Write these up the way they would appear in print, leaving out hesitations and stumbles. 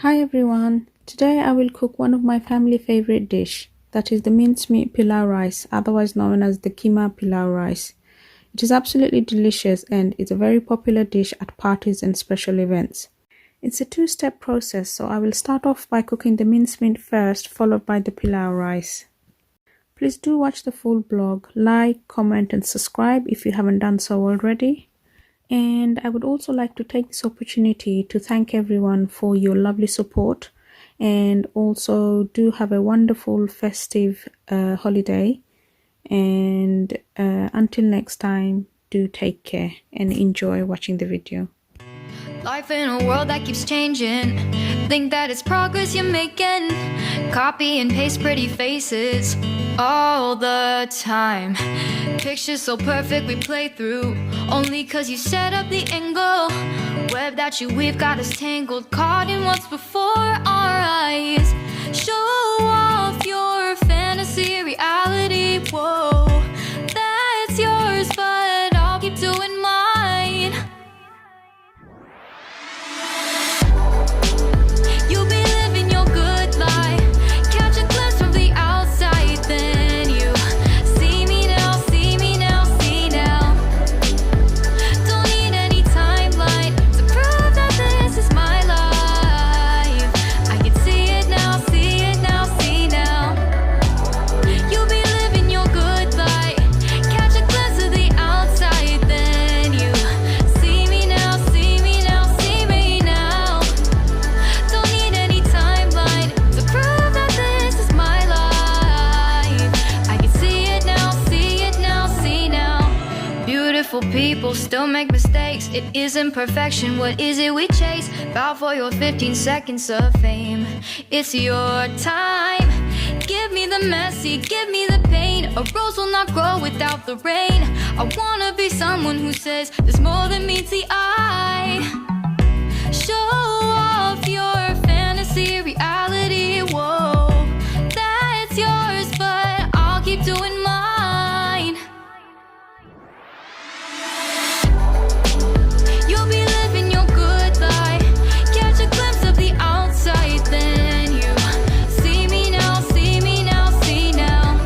Hi everyone, today I will cook one of my family favorite dish, that is the mincemeat pilau rice, otherwise known as the Keema Pilau Rice. It is absolutely delicious and is a very popular dish at parties and special events. It's a two-step process, so I will start off by cooking the mincemeat first, followed by the pilau rice. Please do watch the full vlog, like, comment and subscribe if you haven't done so already. And I would also like to take this opportunity to thank everyone for your lovely support, and also do have a wonderful festive holiday. And until next time, do take care and enjoy watching the video. Life in a world that keeps changing. Think that it's progress you're making. Copy and paste pretty faces all the time. Pictures so perfect we play through, only cause you set up the angle. Web that you weave got us tangled, caught in what's before our eyes. Show off your fantasy reality. Whoa, that's yours, but I'll keep doing mine. You'll be living your good life. Catch a glimpse from the outside, then you see me now, see me now, see now. Don't need any timeline to prove that this is my life. I can see it now, see it now, see now. You'll be living your good life. Catch a glimpse of the outside, then you see me now, see me now, see me now. Don't need any timeline to prove that this is my life. I can see it now, see it now, see now. Beautiful people still make mistakes. It isn't perfection, what is it we chase? Bow for your 15 seconds of fame. It's your time. Give me the messy, give me the pain. A rose will not grow without the rain. I wanna be someone who says there's more than meets the eye. Show off your fantasy reality. Whoa, that's yours, but I'll keep doing mine. You'll be living your good life. Catch a glimpse of the outside, then you see me now, see me now, see now.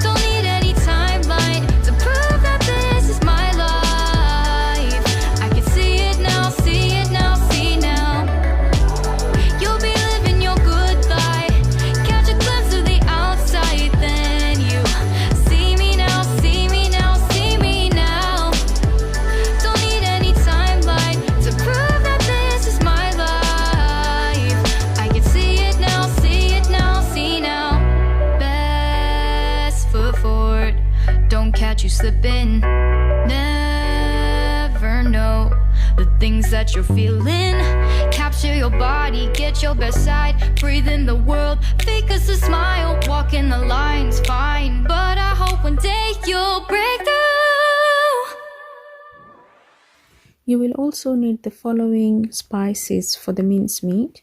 Don't need any timeline to prove that this is my life. I can see it now, see it now, see now. You'll be living your good life. Catch a glimpse of the outside, then you see me now, see me now, see me now. Don't need any timeline to prove that this is my life. I can see it now, see it now, see now. Best foot forward, don't catch you slipping. Never know the things that you're feeling. Capture your body, get your best side. Breathe in the world, fake us a smile. Walk in the lines, fine, but I hope one day you'll break through. You will also need the following spices for the mincemeat.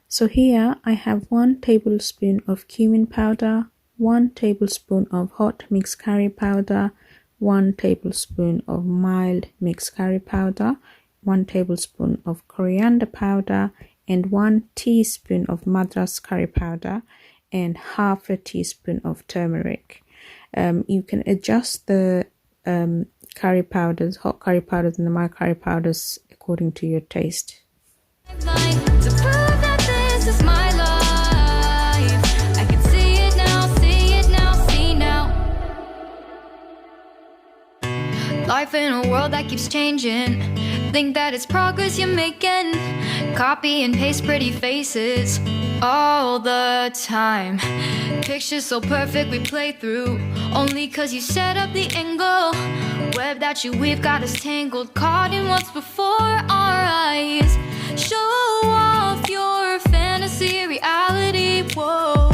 So here I have 1 tablespoon of cumin powder, 1 tablespoon of hot mixed curry powder, 1 tablespoon of mild mixed curry powder, 1 tablespoon of coriander powder, and 1 teaspoon of madras curry powder, and half a teaspoon of turmeric. You can adjust the curry powders, hot curry powders and the mild curry powders according to your taste. To prove that this is my life. I can see it now, see it now, see now. Life in a world that keeps changing. Think that it's progress you're making. Copy and paste pretty faces all the time. Pictures so perfect we play through, only cause you set up the angle. Web that you weave got us tangled, caught in what's before our eyes. Show off your fantasy reality. Whoa,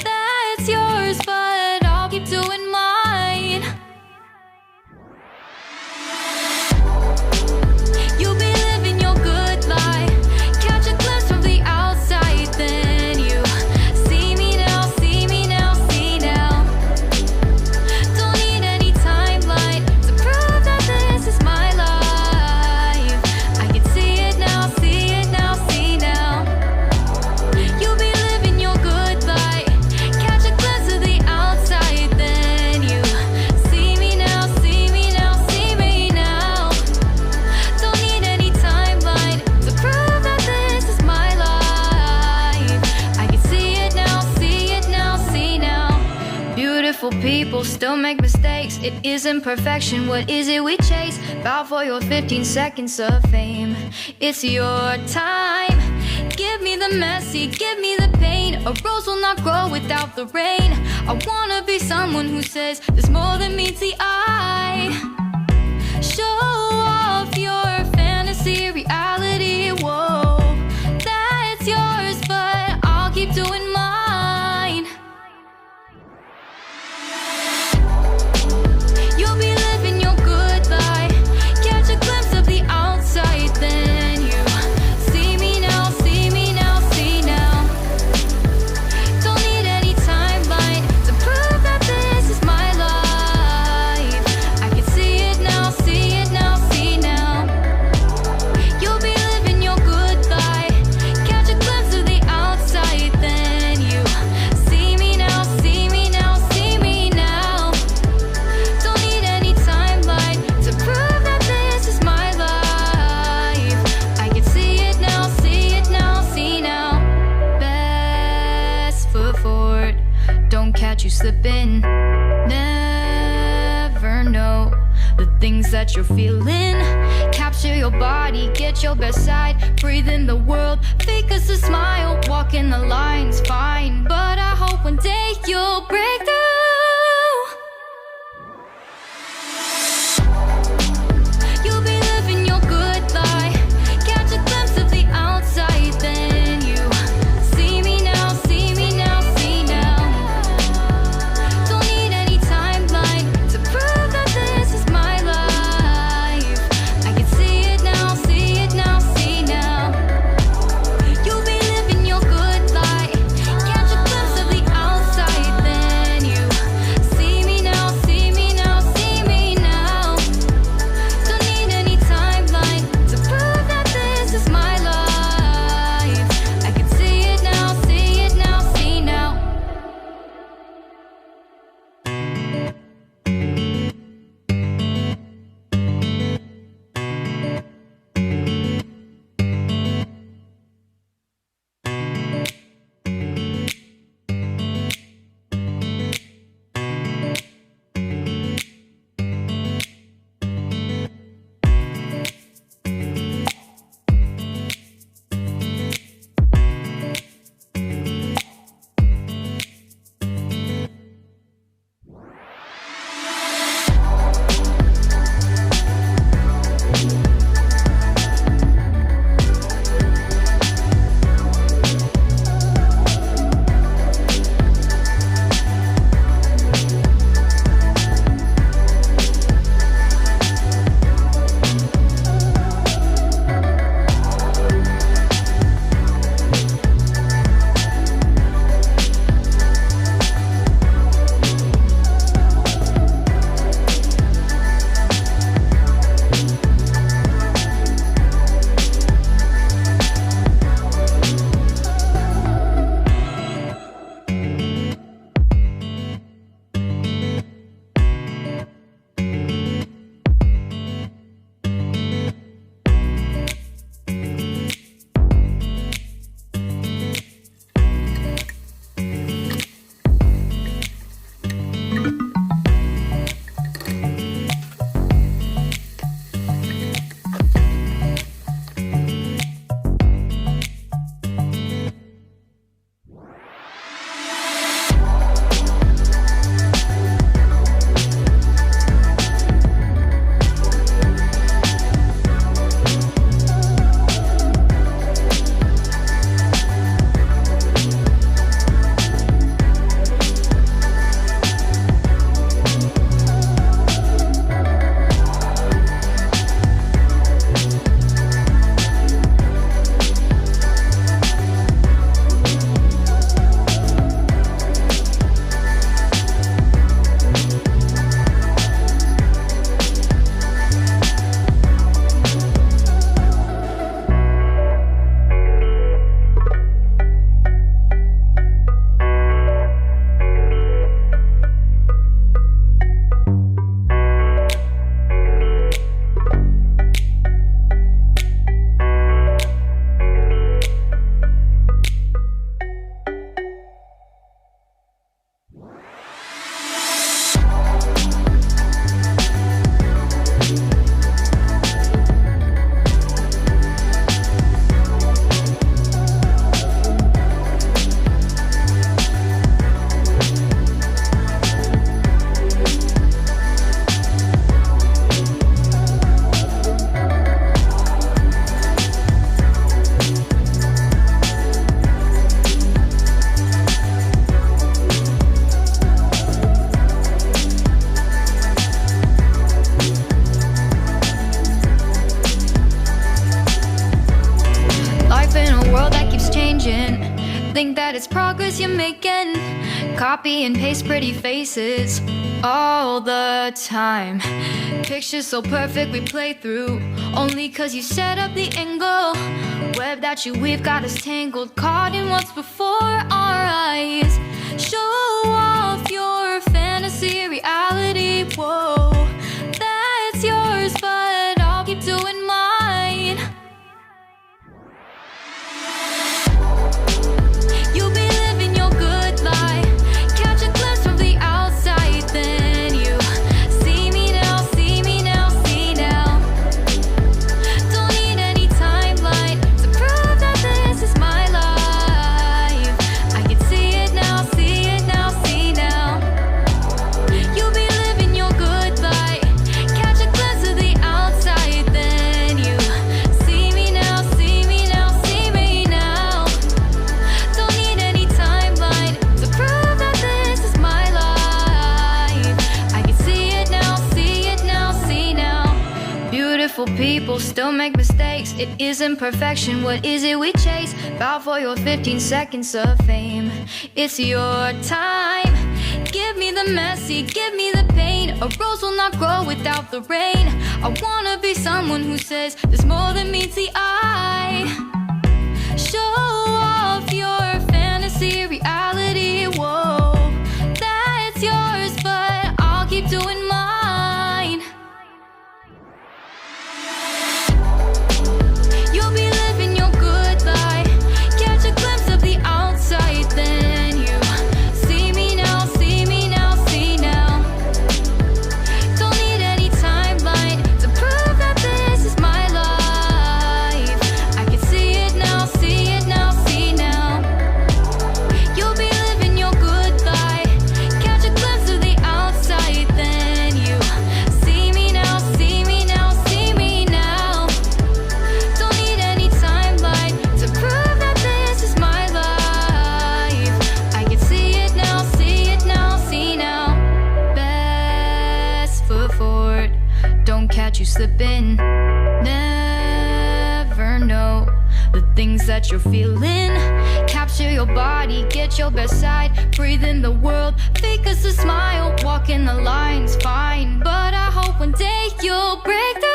that's yours, but I'll keep doing mine. You'll be living your good life. Catch a glimpse from the outside, then you see me now, see me now, see now. Don't need any timeline to prove that this is my life. I can see it now, see it now, see now. still make mistakes. It isn't perfection, what is it we chase? Bow for your 15 seconds of fame. It's your time. Give me the messy, give me the pain. A rose will not grow without the rain. I wanna be someone who says there's more than meets the eye. Show off your fantasy, reality, whoa. That's yours, but I'll keep doing mine. You'll be living your good life. Catch a glimpse of the outside, then you see me now, see me now, see now. Don't need any timeline to prove that this is my life. I can see it now, see it now, see now. You'll be living your good life. Catch a glimpse of the outside, then you see me now, see me now, see me now. Don't need any timeline to prove that this is my life. I can see it now, see it now, see now. Best foot forward, don't catch you slipping. Never know the things that you're feeling. Capture your body, get your best side. Breathe in the world, fake us a smile. Walk in the lines, fine. But I hope one day you'll break through. You'll be living your good life. Catch a glimpse of the outside, then you see me now, see me now, see now. Don't need any timeline to prove that this is my life. I can see it now, see it now, see now. You'll be living your good life. Catch a glimpse of the outside, then you Think that it's progress you're making. Copy and paste pretty faces all the time. Pictures so perfect we play through, only cause you set up the angle. Web that you weave got us tangled, caught in what's before our eyes. Show off your fantasy reality, whoa, that's yours, but I'll keep doing mine. You'll be living your good life, catch a glimpse from the outside, then you see me now, see me now, see now. Don't need any timeline to prove that this is my life. I can see it now, see it now, see now. You'll be living your good life, catch a glimpse of the outside, then you see me now, see me now, see me now. Don't need any timeline to prove that this is my life. I can see it now, see it now, see now. Beautiful people still make mistakes. It isn't perfection, what is it we chase? Bow for your 15 seconds of fame. It's your time. Give me the messy, give me the pain. A rose will not grow without the rain. I wanna be someone who says there's more than meets the eye. Show off your fantasy reality, whoa, that's yours, but I'll keep doing mine. You'll be living your good life, catch a glimpse of the outside, then you see me now, see me now, see now. Don't need any timeline to prove that this is my life. I can see it now, see it now, see now. You'll be living your good life, catch a glimpse of the outside, then you see me now, see me now, see me now. Don't need any timeline to prove that this is my life. I can see it now, see it now, see now. Best foot forward, don't catch you slipping. Never know the things that you're feeling. Capture your body, get your best side. Breathe in the world, fake us a smile. Walking the lines, fine, but I hope one day you'll break the